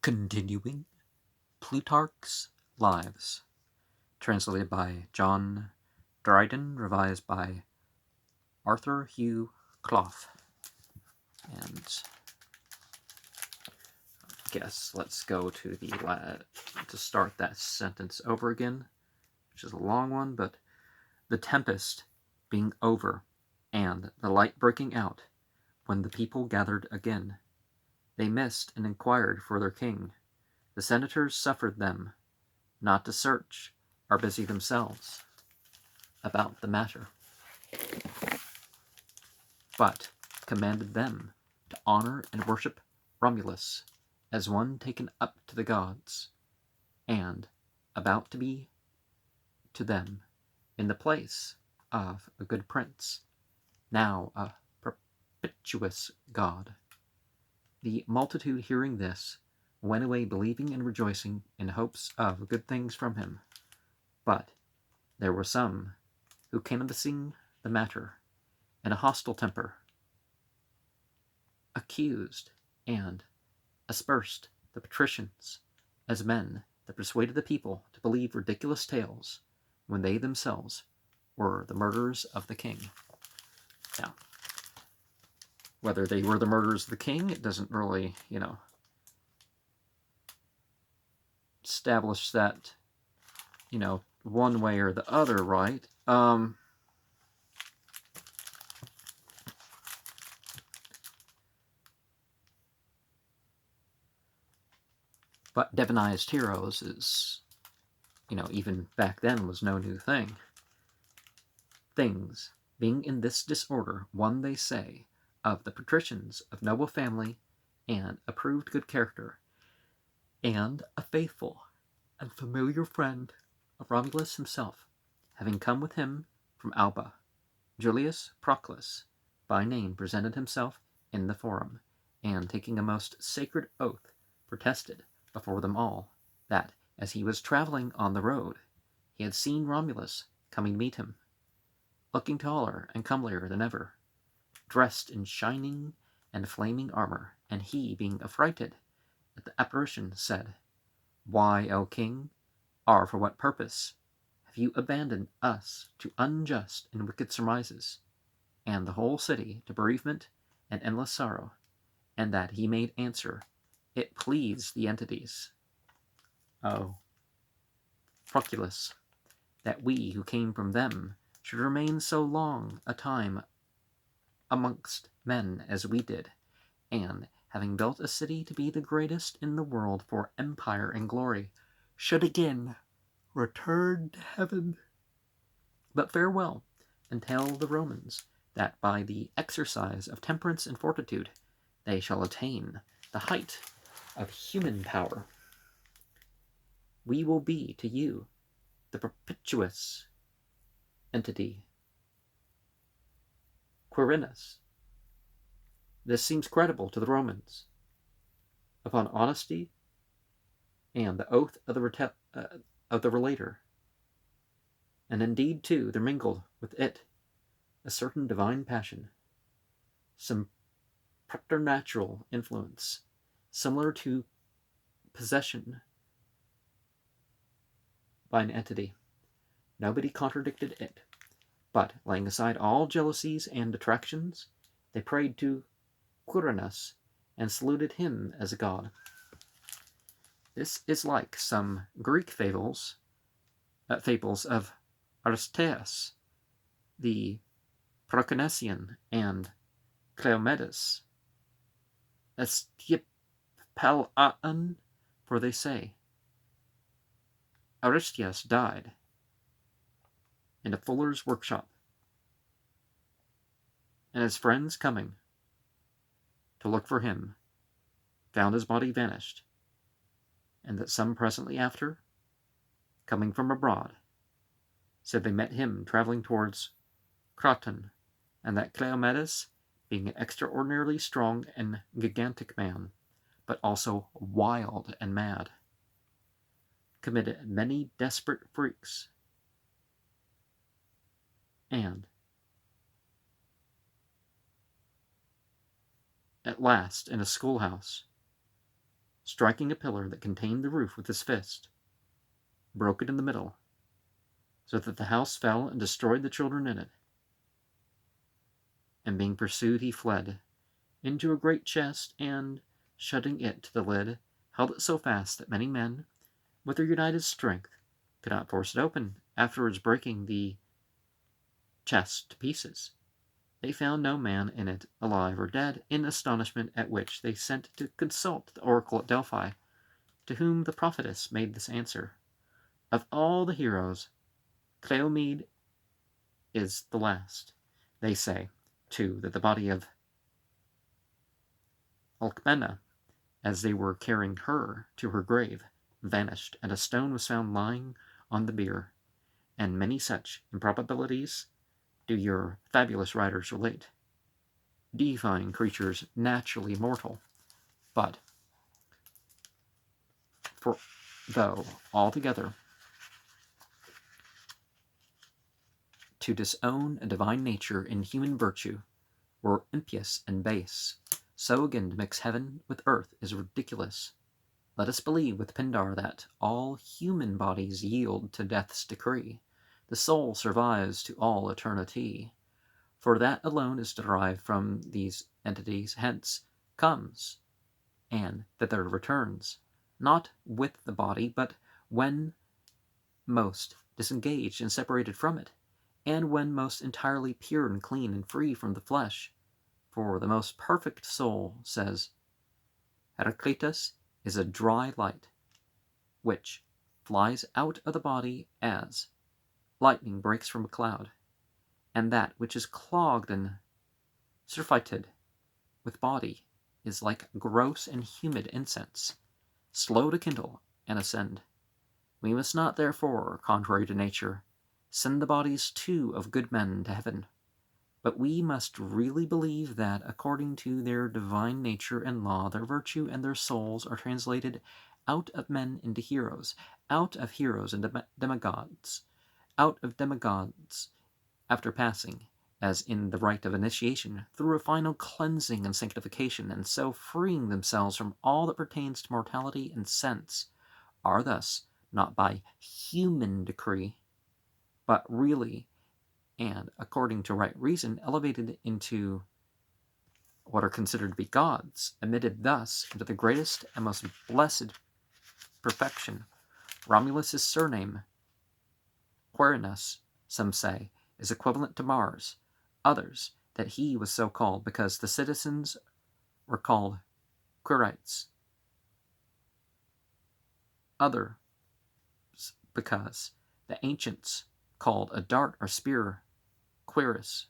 Continuing Plutarch's Lives, translated by John Dryden, revised by Arthur Hugh Clough. And I guess let's go to to start that sentence over again, which is a long one, but the tempest being over and the light breaking out, when the people gathered again, they missed and inquired for their king. The senators suffered them not to search, are busy themselves about the matter, but commanded them to honor and worship Romulus as one taken up to the gods, and about to be to them in the place of a good prince, now a perpetuous god. The multitude, hearing this, went away believing and rejoicing in hopes of good things from him. But there were some who, canvassing the matter in a hostile temper, accused and aspersed the patricians as men that persuaded the people to believe ridiculous tales when they themselves were the murderers of the king. Now, whether they were the murderers of the king, it doesn't really, establish that, one way or the other, right? But divinized heroes is, even back then was no new thing. Things being in this disorder, one, they say, of the patricians of noble family and approved good character, and a faithful and familiar friend of Romulus himself, having come with him from Alba, Julius Proclus, by name, presented himself in the forum, and taking a most sacred oath, protested before them all that, as he was traveling on the road, he had seen Romulus coming to meet him, looking taller and comelier than ever, dressed in shining and flaming armor, and he, being affrighted at the apparition, said, "Why, O king, or for what purpose, have you abandoned us to unjust and wicked surmises, and the whole city to bereavement and endless sorrow?" And that he made answer, "It pleased the entities, O Proculus, that we who came from them should remain so long a time amongst men as we did, and, having built a city to be the greatest in the world for empire and glory, should again return to heaven. But farewell, and tell the Romans that by the exercise of temperance and fortitude they shall attain the height of human power. We will be to you the perpetuous entity, Quirinus. This seems credible to the Romans. Upon honesty and the oath of the relator, and indeed, too, there mingled with it a certain divine passion, some preternatural influence, similar to possession by an entity. Nobody contradicted it, but, laying aside all jealousies and detractions, they prayed to Quirinus and saluted him as a god. This is like some Greek fables of Aristeas, the Proconnesian, and Cleomedes, Estipalaon, for they say, Aristeas died in a fuller's workshop, and his friends coming to look for him found his body vanished, and that some presently after, coming from abroad, said they met him traveling towards Croton, and that Cleomedes, being an extraordinarily strong and gigantic man, but also wild and mad, committed many desperate freaks, and at last, in a schoolhouse, striking a pillar that contained the roof with his fist, broke it in the middle, so that the house fell and destroyed the children in it. And being pursued, he fled into a great chest, and, shutting it to the lid, held it so fast that many men, with their united strength, could not force it open. Afterwards, breaking the chest to pieces, they found no man in it, alive or dead, in astonishment at which they sent to consult the oracle at Delphi, to whom the prophetess made this answer: Of all the heroes, Cleomede is the last. They say, too, that the body of Alcmena, as they were carrying her to her grave, vanished, and a stone was found lying on the bier. And many such improbabilities do your fabulous writers relate, deifying creatures naturally mortal, but for though altogether to disown a divine nature in human virtue were impious and base, so again to mix heaven with earth is ridiculous. Let us believe with Pindar that all human bodies yield to death's decree. The soul survives to all eternity, for that alone is derived from these entities, hence comes, and thither returns, not with the body, but when most disengaged and separated from it, and when most entirely pure and clean and free from the flesh. For the most perfect soul, says Heraclitus, is a dry light, which flies out of the body as lightning breaks from a cloud, and that which is clogged and surfeited with body is like gross and humid incense, slow to kindle and ascend. We must not, therefore, contrary to nature, send the bodies too of good men to heaven, but we must really believe that, according to their divine nature and law, their virtue and their souls are translated out of men into heroes, out of heroes into demigods, out of demigods after passing, as in the rite of initiation, through a final cleansing and sanctification, and so freeing themselves from all that pertains to mortality and sense, are thus, not by human decree, but really and according to right reason, elevated into what are considered to be gods, admitted thus into the greatest and most blessed perfection. Romulus' surname, Quirinus, some say, is equivalent to Mars. Others, that he was so called because the citizens were called Quirites. Others, because the ancients called a dart or spear Quirus.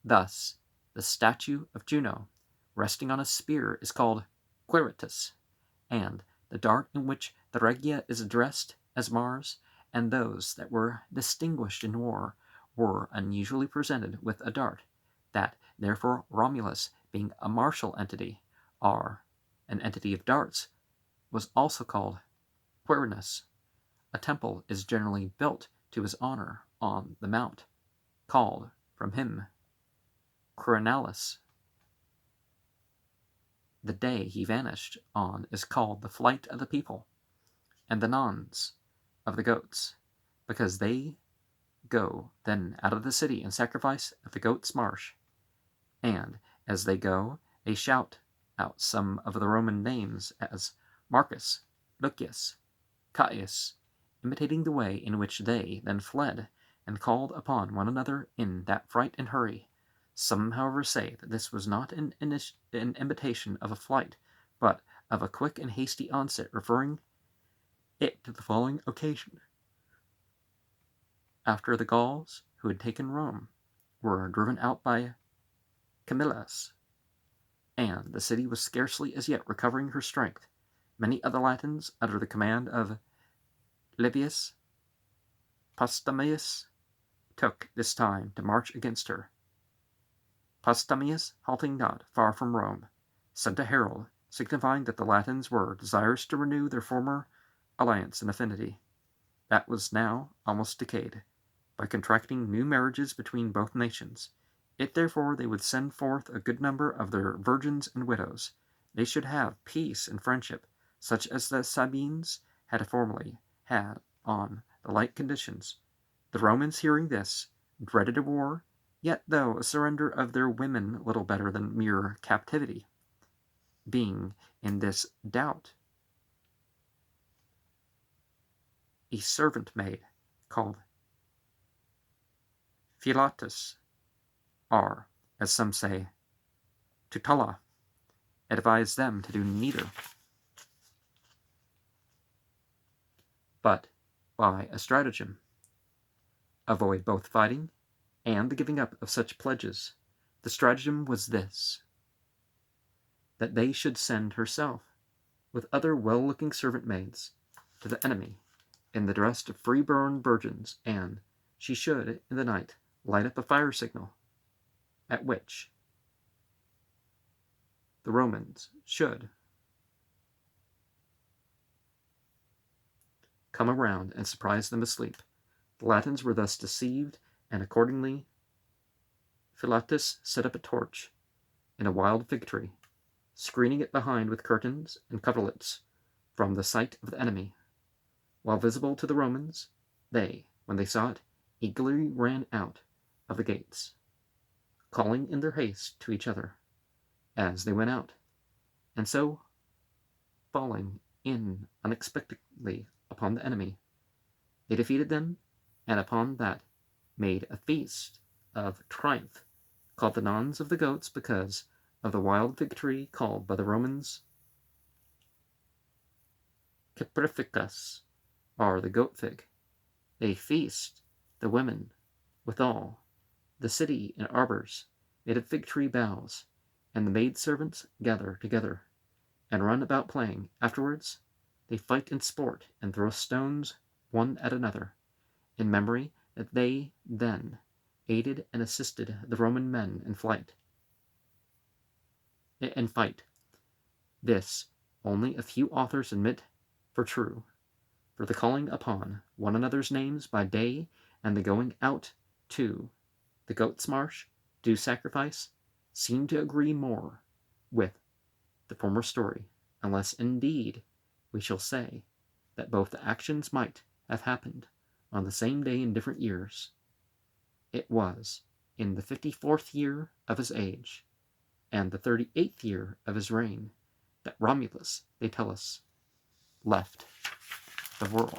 Thus, the statue of Juno, resting on a spear, is called Quiritus, and the dart in which the Regia is addressed as Mars, and those that were distinguished in war were unusually presented with a dart, that therefore Romulus, being a martial entity, or an entity of darts, was also called Quirinus. A temple is generally built to his honor on the mount, called from him Quirinalis. The day he vanished on is called the flight of the people, and the nons of the goats, because they go then out of the city and sacrifice at the goats' marsh, and as they go, they shout out some of the Roman names as Marcus, Lucius, Caius, imitating the way in which they then fled, and called upon one another in that fright and hurry. Some, however, say that this was not an imitation of a flight, but of a quick and hasty onset, referring it to the following occasion. After the Gauls, who had taken Rome, were driven out by Camillus, and the city was scarcely as yet recovering her strength, many of the Latins, under the command of Livius Postumius, took this time to march against her. Postumius, halting not far from Rome, sent a herald, signifying that the Latins were desirous to renew their former alliance and affinity, that was now almost decayed, by contracting new marriages between both nations. If therefore they would send forth a good number of their virgins and widows, they should have peace and friendship, such as the Sabines had formerly had on the like conditions. The Romans, hearing this, dreaded a war, yet though a surrender of their women little better than mere captivity, being in this doubt, a servant maid called Philotas, or, as some say, Tutala, advised them to do neither, but by a stratagem avoid both fighting and the giving up of such pledges. The stratagem was this: that they should send herself, with other well-looking servant maids, to the enemy in the dress of free-born virgins, and she should, in the night, light up a fire signal, at which the Romans should come around and surprise them asleep. The Latins were thus deceived, and accordingly Philotas set up a torch in a wild fig tree, screening it behind with curtains and coverlets from the sight of the enemy. While visible to the Romans, they, when they saw it, eagerly ran out of the gates, calling in their haste to each other as they went out, and so falling in unexpectedly upon the enemy, they defeated them, and upon that made a feast of triumph, called the Nones of the Goats, because of the wild fig tree called by the Romans Caprificus, or the goat fig. They feast the women withal, the city in arbors made of fig tree boughs, and the maidservants gather together, and run about playing. Afterwards they fight in sport, and throw stones one at another, in memory that they then aided and assisted the Roman men in fight. This only a few authors admit for true, for the calling upon one another's names by day and the going out to the Goat's Marsh do sacrifice seem to agree more with the former story, unless indeed we shall say that both the actions might have happened on the same day in different years. It was in the 54th year of his age, and the 38th year of his reign, that Romulus, they tell us, left the world.